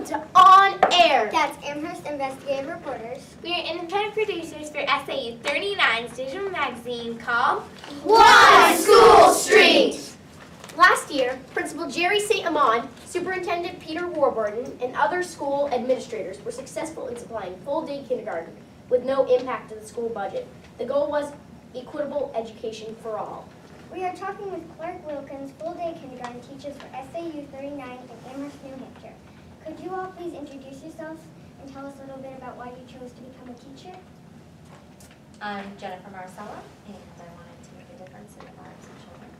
Welcome to On Air. That's Amherst Investigative Reporters. We are independent producers for SAU 39's digital magazine called One School Street. Last year, Principal Jerry St. Amand, Superintendent Peter Warburton, and other school administrators were successful in supplying full-day kindergarten with no impact to the school budget. The goal was equitable education for all. We are talking with Clark Wilkins, full-day kindergarten teachers for SAU 39 in Amherst, New Hampshire. Could you all please introduce yourselves and tell us a little bit about why you chose to become a teacher? I'm Jennifer Marcella, and I wanted to make a difference in the lives of children.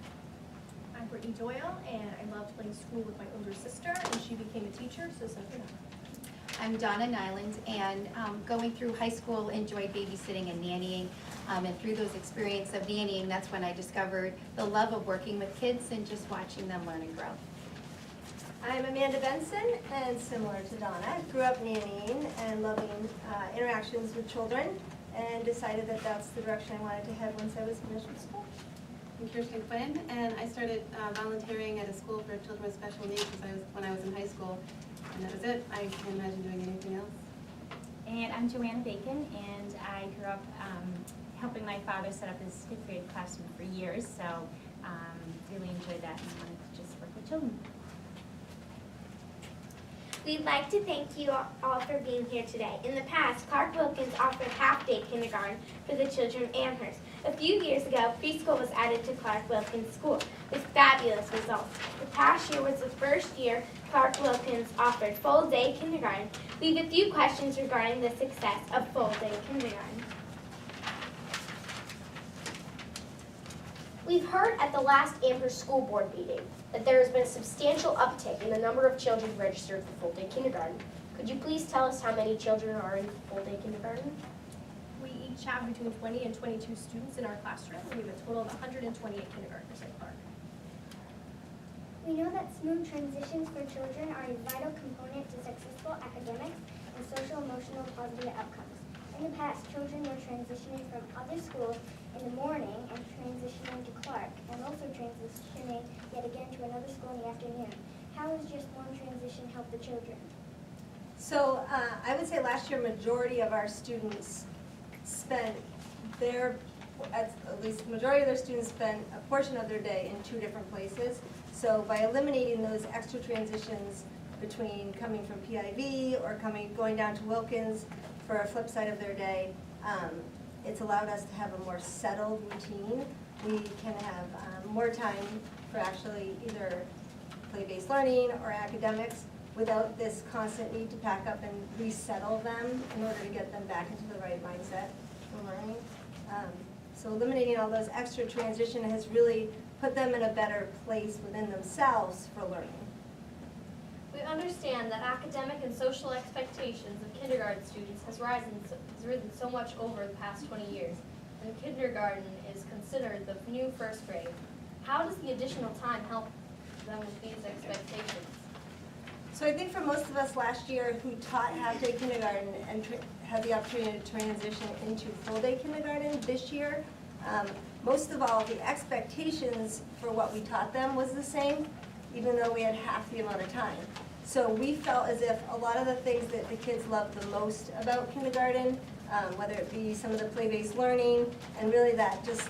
I'm Brittany Doyle, and I loved playing school with my older sister, and she became a teacher, so did I. I'm Donna Nyland, and going through high school, enjoyed babysitting and nannying. And through those experiences of nannying, that's when I discovered the love of working with kids and just watching them learn and grow. I'm Amanda Benson, and similar to Donna, grew up nannying and loving interactions with children, and decided that that's the direction I wanted to head once I was finished with school. I'm Kirsten Quinn, and I started volunteering at a school for children with special needs when I was in high school, and that was it. I can't imagine doing anything else. And I'm Joanna Bacon, and I grew up helping my father set up his fifth grade classroom for years, so really enjoyed that and wanted to just work with children. We'd like to thank you all for being here today. In the past, Clark Wilkins offered half-day kindergarten for the children of Amherst. A few years ago, preschool was added to Clark Wilkins School with fabulous results. The past year was the first year Clark Wilkins offered full-day kindergarten. We have a few questions regarding the success of full-day kindergarten. We've heard at the last Amherst School Board meeting that there has been a substantial uptick in the number of children registered for full-day kindergarten. Could you please tell us how many children are in full-day kindergarten? We each have between 20 and 22 students in our classroom, and we have a total of 128 kindergartners at Clark. We know that smooth transitions for children are a vital component to successful academics and social-emotional positive outcomes. In the past, children were transitioning from other schools in the morning and transitioning to Clark, and also transitioning yet again to another school in the afternoon. How has just one transition helped the children? So I would say last year, majority of our students spent at least the majority of their students spent a portion of their day in two different places. So by eliminating those extra transitions between coming from PIV or going down to Wilkins for a flip side of their day, it's allowed us to have a more settled routine. We can have more time for actually either play-based learning or academics without this constant need to pack up and resettle them in order to get them back into the right mindset for learning. So eliminating all those extra transition has really put them in a better place within themselves for learning. We understand that academic and social expectations of kindergarten students has risen so much over the past 20 years, and kindergarten is considered the new first grade. How does the additional time help them with these expectations? So I think for most of us last year who taught half-day kindergarten and had the opportunity to transition into full-day kindergarten this year, most of all, the expectations for what we taught them was the same, even though we had half the amount of time. So we felt as if a lot of the things that the kids loved the most about kindergarten, whether it be some of the play-based learning and really that just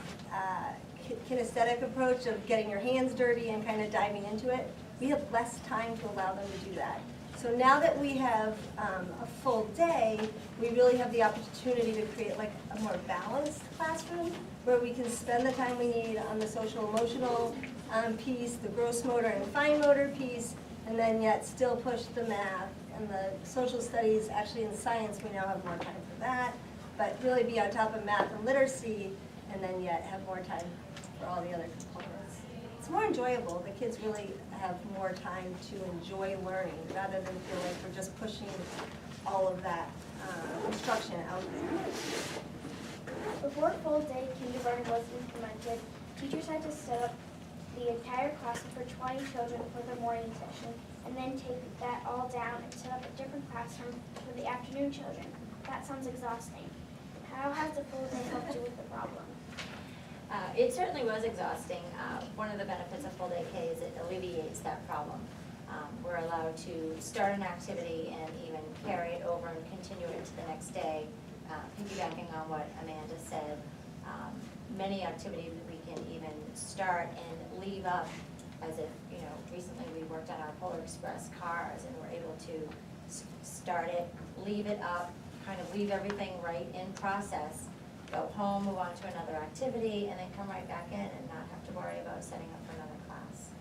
kinesthetic approach of getting your hands dirty and kind of diving into it, we have less time to allow them to do that. So now that we have a full day, we really have the opportunity to create like a more balanced classroom where we can spend the time we need on the social emotional piece, the gross motor and fine motor piece, and then yet still push the math and the social studies. Actually in science we now have more time for that, but really be on top of math and literacy and then yet have more time for all the other components. It's more enjoyable. The kids really have more time to enjoy learning rather than feel like we're just pushing all of that instruction out there. Before full-day kindergarten was implemented, teachers had to set up the entire classroom for 20 children for the morning session, and then take that all down and set up a different classroom for the afternoon children. That sounds exhausting. How has the full day helped you with the problem? It certainly was exhausting. One of the benefits of full day K is it alleviates that problem. We're allowed to start an activity and even carry it over and continue it into the next day. Piggybacking on what Amanda said, many activities we can even start and leave up, as if, recently we worked on our Polar Express cars and we're able to start it, leave it up, kind of leave everything right in process, go home, move on to another activity, and then come right back in and not have to worry about setting up for another class.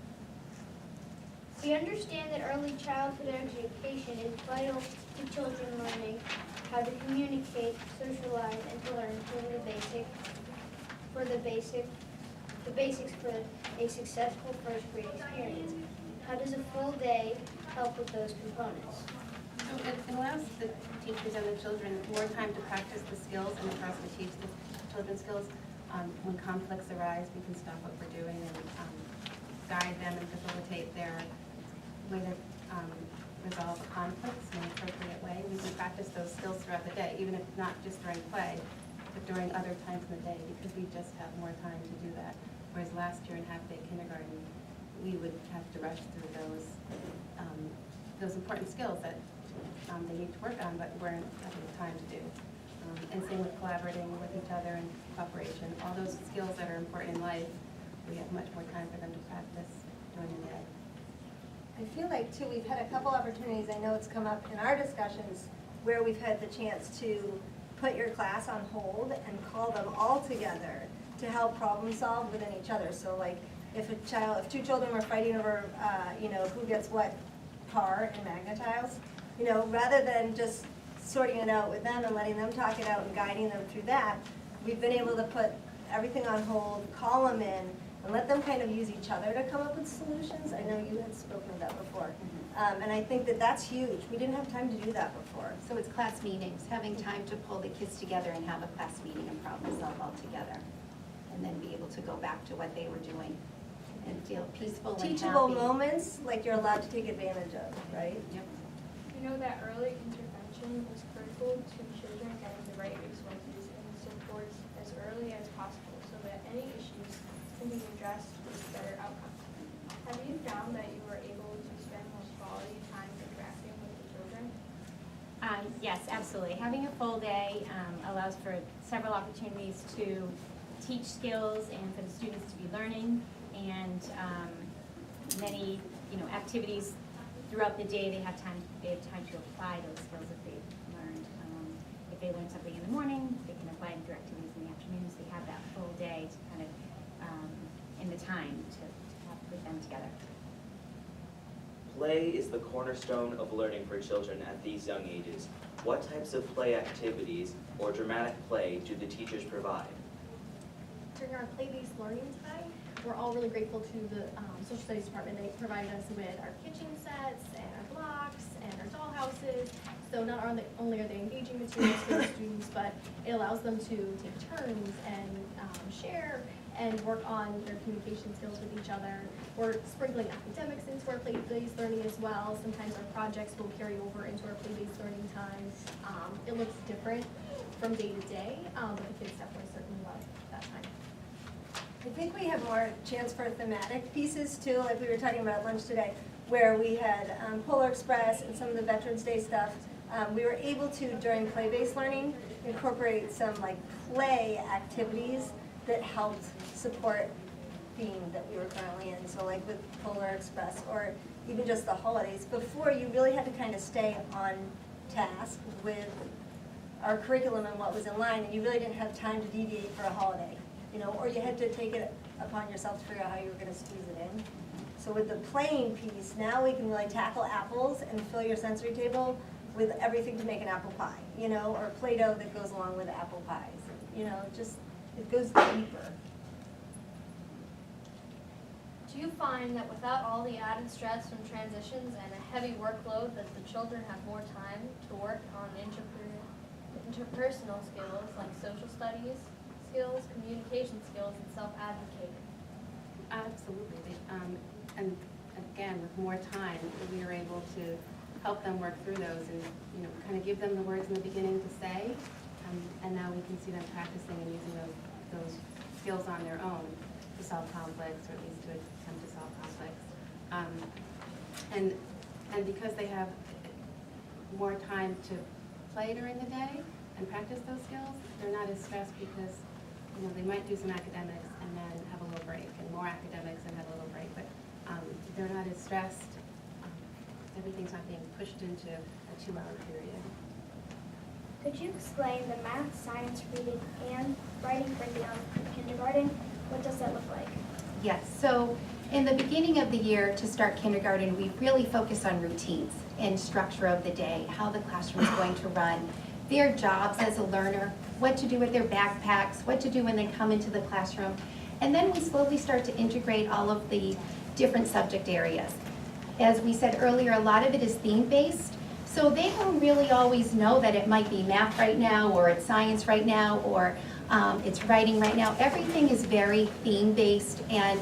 We understand that early childhood education is vital to children learning how to communicate, socialize, and to learn the basics for a successful first grade experience. How does a full day help with those components? So it allows the teachers and the children more time to practice the skills and for us to teach the children skills. When conflicts arise, we can stop what we're doing and guide them and facilitate their way to resolve conflicts in an appropriate way. We can practice those skills throughout the day, even if not just during play, but during other times in the day, because we just have more time to do that. Whereas last year in half-day kindergarten, we would have to rush through those important skills that they need to work on, but weren't having time to do. And same with collaborating with each other and cooperation. All those skills that are important in life, we have much more time for them to practice during the day. I feel like too, we've had a couple opportunities, I know it's come up in our discussions, where we've had the chance to put your class on hold and call them all together to help problem solve within each other. So like if two children were fighting over, who gets what car in Magna Tiles, rather than just sorting it out with them and letting them talk it out and guiding them through that, we've been able to put everything on hold, call them in, and let them kind of use each other to come up with solutions. I know you had spoken of that before. And I think that that's huge. We didn't have time to do that before. So it's class meetings, having time to pull the kids together and have a class meeting and problem solve all together. And then be able to go back to what they were doing and feel peaceful and happy. Teachable moments, like you're allowed to take advantage of, right? Yep. We know that early intervention is critical to children getting the right resources and supports as early as possible so that any issues can be addressed with better outcomes. Have you found that you were able to spend more quality time interacting with the children? Yes, absolutely. Having a full day allows for several opportunities to teach skills and for the students to be learning, and many activities throughout the day. They have time to apply those skills that they've learned. If they learn something in the morning, they can apply them through activities in the afternoons. They have that full day to kind of in the time to have with them together. Play is the cornerstone of learning for children at these young ages. What types of play activities or dramatic play do the teachers provide? During our play-based learning time, we're all really grateful to the social studies department. They provided us with our kitchen sets and our blocks and our doll houses. So not only are they engaging materials for the students, but it allows them to take turns and share and work on their communication skills with each other. We're sprinkling academics into our play-based learning as well. Sometimes our projects will carry over into our play-based learning time. It looks different from day to day, but the kids definitely certainly love that time. I think we have more chance for thematic pieces too, like we were talking about at lunch today, where we had Polar Express and some of the Veterans Day stuff. We were able to, during play-based learning, incorporate some like play activities that helped support theme that we were currently in. So like with Polar Express or even just the holidays. Before, you really had to kind of stay on task with our curriculum and what was in line, and you really didn't have time to deviate for a holiday, or you had to take it upon yourself to figure out how you were going to squeeze it in. So with the playing piece, now we can really tackle apples and fill your sensory table with everything to make an apple pie, or Play-Doh that goes along with apple pies. Just it goes deeper. Do you find that without all the added stress from transitions and a heavy workload that the children have more time to work on interpersonal skills like social studies skills, communication skills, and self-advocating? Absolutely. And again, with more time, we are able to help them work through those and kind of give them the words in the beginning to say, and now we can see them practicing and using those skills on their own to solve conflicts, or at least to attempt to solve conflicts. And because they have more time to play during the day and practice those skills, they're not as stressed because, you know, they might do some academics and then have a little break, and more academics and have a little break, but they're not as stressed. Everything's not being pushed into a 2-hour period. Could you explain the math, science, reading, and writing curriculum for kindergarten? What does that look like? Yes, so in the beginning of the year to start kindergarten, we really focus on routines and structure of the day, how the classroom is going to run, their jobs as a learner, what to do with their backpacks, what to do when they come into the classroom. And then we slowly start to integrate all of the different subject areas. As we said earlier, a lot of it is theme-based, so they don't really always know that it might be math right now, or it's science right now, or it's writing right now. Everything is very theme-based and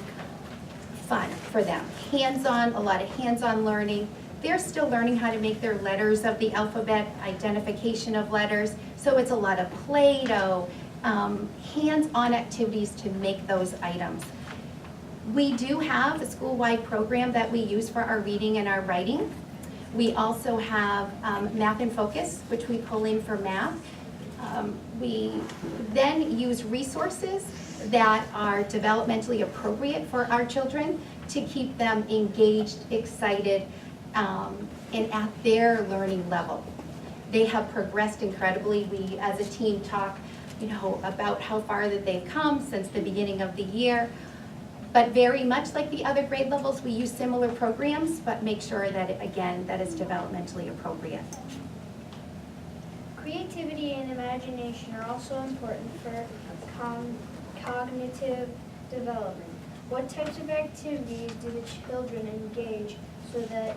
fun for them. Hands-on, a lot of hands-on learning. They're still learning how to make their letters of the alphabet, identification of letters, so it's a lot of Play-Doh, hands-on activities to make those items. We do have a school-wide program that we use for our reading and our writing. We also have Math in Focus, which we pull in for math. We then use resources that are developmentally appropriate for our children to keep them engaged, excited, and at their learning level. They have progressed incredibly. We, as a team, talk, about how far that they've come since the beginning of the year. But very much like the other grade levels, we use similar programs, but make sure that, again, that is developmentally appropriate. Creativity and imagination are also important for cognitive development. What types of activities do the children engage so that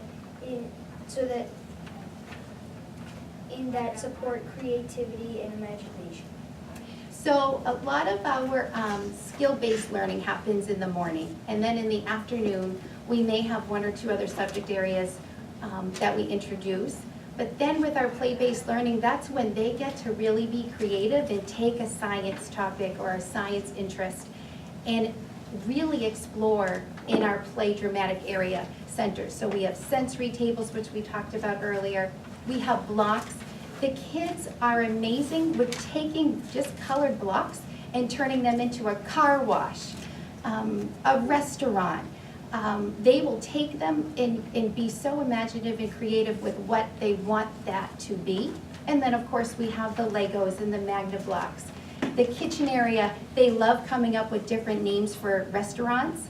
support creativity and imagination? So a lot of our skill-based learning happens in the morning, and then in the afternoon, we may have 1 or 2 other subject areas that we introduce. But then with our play-based learning, that's when they get to really be creative and take a science topic or a science interest and really explore in our play dramatic area centers. So we have sensory tables, which we talked about earlier. We have blocks. The kids are amazing with taking just colored blocks and turning them into a car wash, a restaurant. They will take them and be so imaginative and creative with what they want that to be. And then, of course, we have the Legos and the Magna blocks. The kitchen area, they love coming up with different names for restaurants.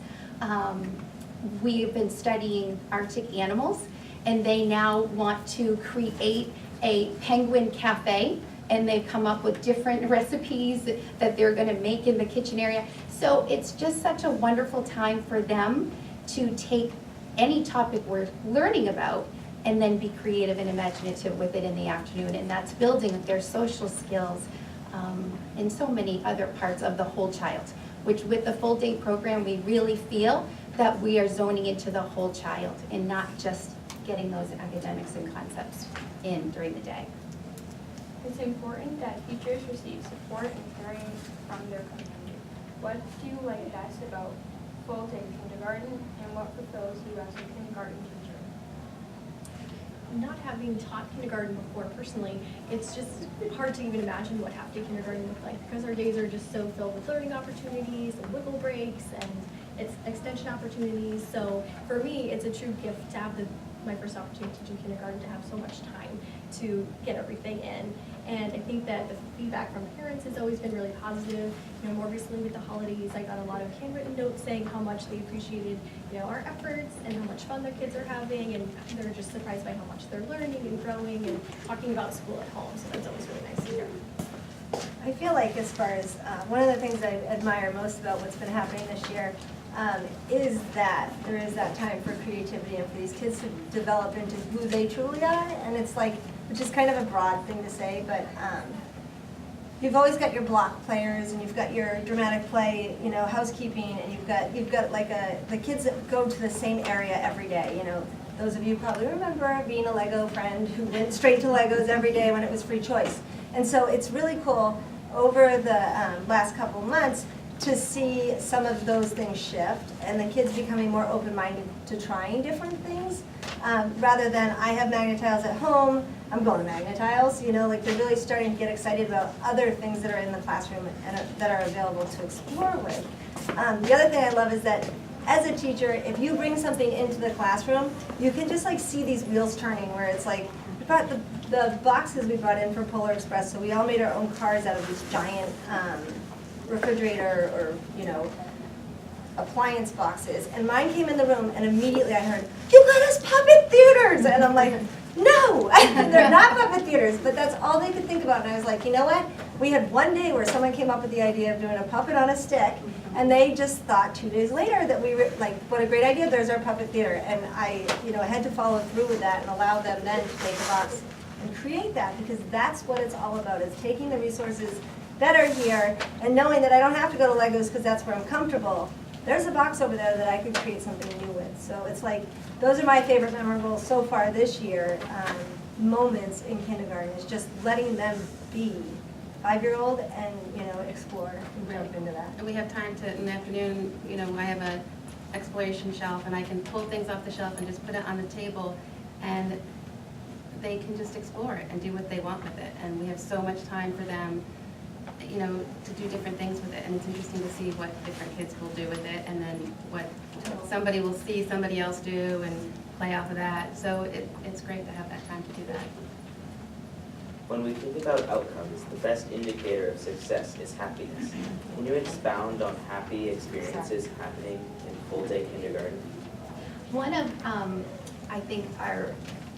We've been studying Arctic animals, and they now want to create a penguin cafe, and they've come up with different recipes that they're going to make in the kitchen area. So it's just such a wonderful time for them to take any topic we're learning about and then be creative and imaginative with it in the afternoon. And that's building their social skills and so many other parts of the whole child, which with the full day program, we really feel that we are zoning into the whole child and not just getting those academics and concepts in during the day. It's important that teachers receive support and caring from their community. What do you like best about full-day kindergarten, and what fulfills you as a kindergarten teacher? Not having taught kindergarten before personally, it's just hard to even imagine what half-day kindergarten looked like, because our days are just so filled with learning opportunities and wiggle breaks and it's extension opportunities. So for me, it's a true gift to have my first opportunity teaching kindergarten, to have so much time to get everything in. And I think that the feedback from parents has always been really positive. More recently with the holidays, I got a lot of handwritten notes saying how much they appreciated, our efforts and how much fun their kids are having, and they're just surprised by how much they're learning and growing and talking about school at home. So that's always really nice to hear. I feel like as far as, one of the things I admire most about what's been happening this year is that there is that time for creativity and for these kids to develop into who they truly are. And it's like, which is kind of a broad thing to say, but you've always got your block players and you've got your dramatic play, housekeeping, and you've got like the kids that go to the same area every day. Those of you probably remember being a Lego friend who went straight to Legos every day when it was free choice. And so it's really cool over the last couple months to see some of those things shift and the kids becoming more open-minded to trying different things. rather than I have Magna-Tiles at home, I'm going to Magna-Tiles, you know, like they're really starting to get excited about other things that are in the classroom and that are available to explore with. The other thing I love is that as a teacher, if you bring something into the classroom, you can just like see these wheels turning where it's like, we brought the boxes we brought in for Polar Express, so we all made our own cars out of these giant refrigerator or, you know, appliance boxes, and mine came in the room and immediately I heard, "You got us puppet theaters!" And I'm like, no, they're not puppet theaters, but that's all they could think about. And I was like, you know what? We had one day where someone came up with the idea of doing a puppet on a stick, and they just thought 2 days later that we were like, what a great idea, there's our puppet theater. And I, you know, had to follow through with that and allow them then to take a box and create that, because that's what it's all about, is taking the resources that are here and knowing that I don't have to go to Legos because that's where I'm comfortable. There's a box over there that I could create something new with. So it's like, those are my favorite memorable so far this year, moments in kindergarten, is just letting them be 5-year-old and, you know, explore and jump into that. And we have time to, in the afternoon, you know, I have a exploration shelf and I can pull things off the shelf and just put it on the table, and they can just explore it and do what they want with it. And we have so much time for them, you know, to do different things with it, and it's interesting to see what different kids will do with it, and then what somebody will see somebody else do and play off of that. So it's great to have that time to do that. When we think about outcomes, the best indicator of success is happiness. Can you expound on happy experiences happening in full-day kindergarten? One of, I think, our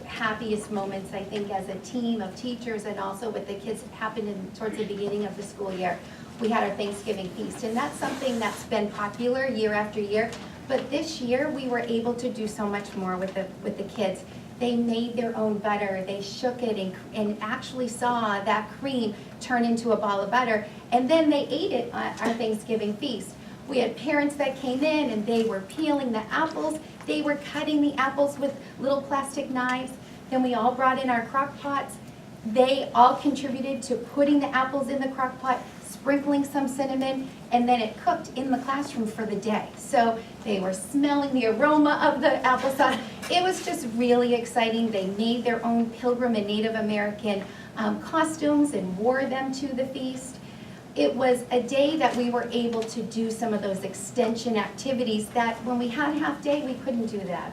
happiest moments, I think, as a team of teachers and also with the kids happened towards the beginning of the school year. We had our Thanksgiving feast, and that's something that's been popular year after year. But this year, we were able to do so much more with the kids. They made their own butter, they shook it and actually saw that cream turn into a ball of butter, and then they ate it at our Thanksgiving feast. We had parents that came in and they were peeling the apples, they were cutting the apples with little plastic knives, then we all brought in our crock pots. They all contributed to putting the apples in the crock pot, sprinkling some cinnamon, and then it cooked in the classroom for the day. So they were smelling the aroma of the applesauce. It was just really exciting. They made their own Pilgrim and Native American costumes and wore them to the feast. It was a day that we were able to do some of those extension activities that when we had half day, we couldn't do that.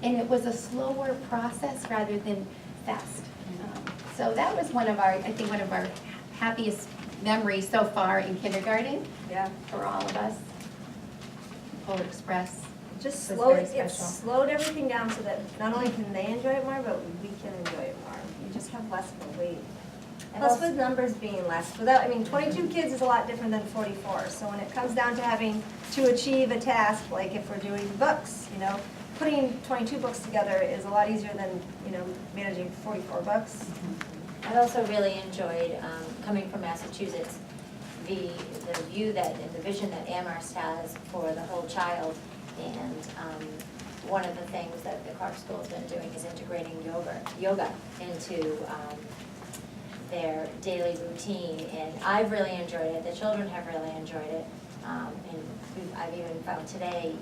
And it was a slower process rather than fast. So that was one of our, I think, one of our happiest memories so far in kindergarten. Yeah. For all of us. Polar Express. Just was slow very it, it's special. slowed everything down so that not only can they enjoy it more, but we can enjoy it more. You just have less of a weight. Plus with numbers being less, without, I mean, 22 kids is a lot different than 44. So when it comes down to having to achieve a task, like if we're doing books, you know, putting 22 books together is a lot easier than, you know, managing 44 books. I also really enjoyed, coming from Massachusetts, the view that, and the vision that Amherst has for the whole child. And one of the things that the Clark School has been doing is integrating yoga into their daily routine. And I've really enjoyed it, the children have really enjoyed it. And I've even found today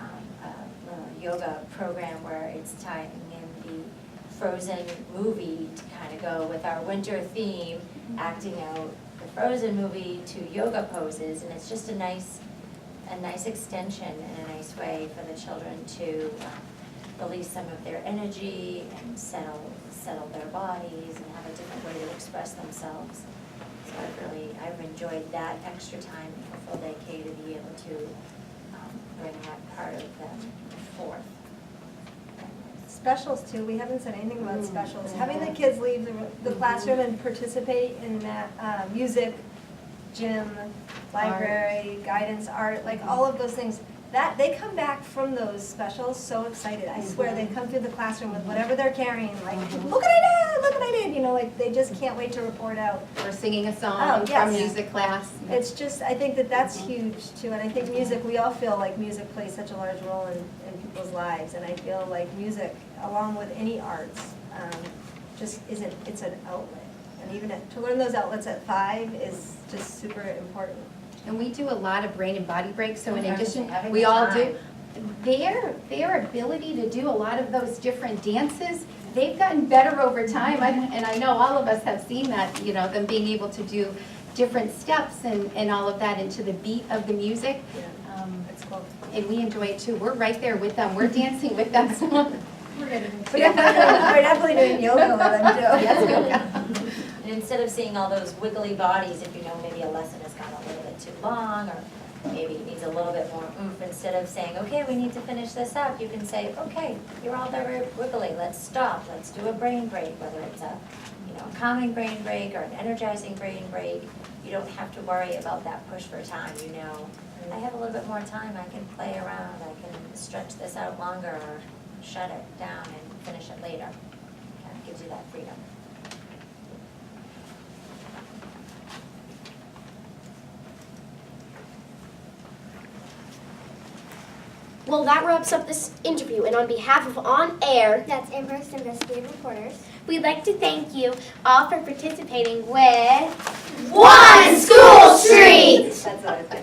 a yoga program where it's tying in the Frozen movie to kind of go with our winter theme, acting out the Frozen movie to yoga poses, and it's just a nice extension and a nice way for the children to release some of their energy and settle their bodies and have a different way to express themselves. So I've enjoyed that extra time for full day K to be able to bring that part of them forth. Specials too, we haven't said anything about specials. Having the kids leave the classroom and participate in that music, gym, library, guidance, art, like all of those things, that they come back from those specials so excited. I swear they come through the classroom with whatever they're carrying, like, look what I did, you know, like they just can't wait to report out. Or singing a song from music class. It's just, I think that that's huge too, and I think music, we all feel like music plays such a large role in people's lives, and I feel like music, along with any arts, just isn't, it's an outlet. And even to learn those outlets at 5 is just super important. And we do a lot of brain and body breaks, so in addition, Having we the all time. do, their ability to do a lot of those different dances, they've gotten better over time, and I know all of us have seen that, you know, them being able to do different steps and all of that into the beat of the music. It's cool. And we enjoy it too. We're right there with them. We're dancing with them. We're definitely doing yoga with them too. Yes, yoga. And instead of seeing all those wiggly bodies, if you know maybe a lesson has gone a little bit too long, or maybe it needs a little bit more oomph, instead of saying, okay, we need to finish this up, you can say, okay, you're all very wiggly, let's stop, let's do a brain break, whether it's a, you know, a calming brain break or an energizing brain break. You don't have to worry about that push for time, you know. I have a little bit more time, I can play around, I can stretch this out longer, or shut it down and finish it later. Kind of gives you that freedom. Well, that wraps up this interview, and on behalf of On Air, That's Amherst investigative reporters. We'd like to thank you all for participating with One School Street! That's what I think.